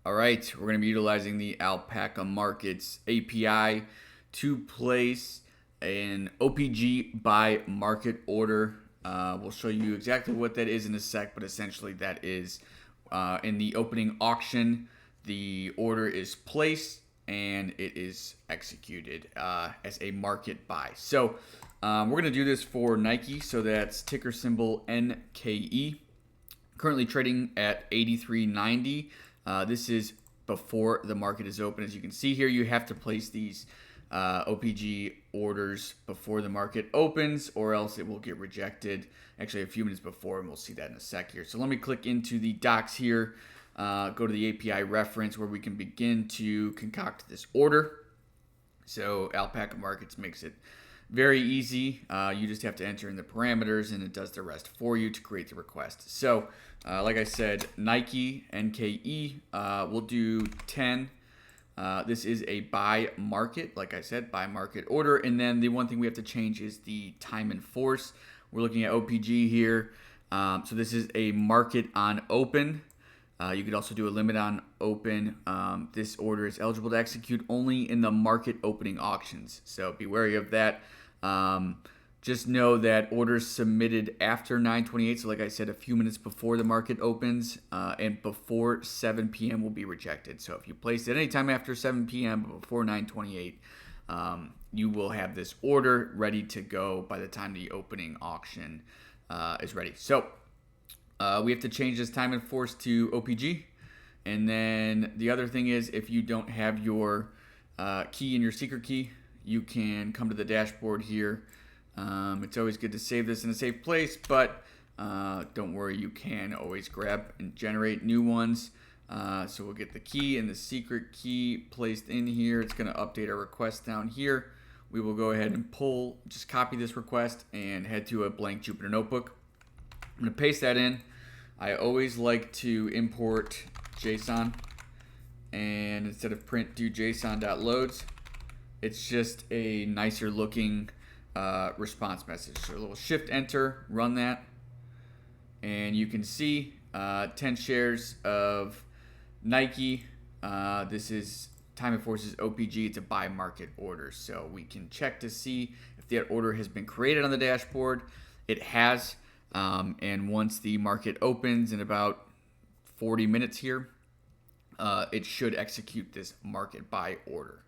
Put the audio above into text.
All right, we're going to be utilizing the Alpaca Markets API to place an OPG by market order. We'll show you exactly what that is in a sec, but essentially that is in the opening auction, the order is placed and it is executed as a market buy. So we're going to do this for Nike, so that's ticker symbol NKE. Currently trading at 83.90. This is before the market is open. As you can see here, you have to place these OPG orders before the market opens, or else it will get rejected actually a few minutes before, and we'll see that in a sec here. So let me click into the docs here, go to the API reference where we can begin to concoct this order. So Alpaca Markets makes it very easy. You just have to enter in the parameters and it does the rest for you to create the request. So like I said, Nike NKE, we'll do 10. This is a buy market, like I said, buy market order. And then the one thing we have to change is the time and force. We're looking at OPG here. So this is a market on open. You could also do a limit on open. This order is eligible to execute only in the market opening auctions. So be wary of that. Just know that orders submitted after 9:28, so like I said, a few minutes before the market opens and before 7 p.m. will be rejected. So if you place it anytime after 7 p.m. but before 9:28, you will have this order ready to go by the time the opening auction is ready. So we have to change this time and force to OPG. And then the other thing is, if you don't have your key and your secret key, you can come to the dashboard here. It's always good to save this in a safe place, but don't worry, you can always grab and generate new ones. So we'll get the key and the secret key placed in here. It's going to update our request down here. We will go ahead and just copy this request and head to a blank Jupyter notebook. I'm going to paste that in. I always like to import JSON, and instead of print, do JSON.loads. It's just a nicer looking response message. So a little shift enter, run that, and you can see 10 shares of Nike. This is time and force is OPG. It's a buy market order. So we can check to see if that order has been created on the dashboard. It has. And once the market opens in about 40 minutes here, it should execute this market buy order.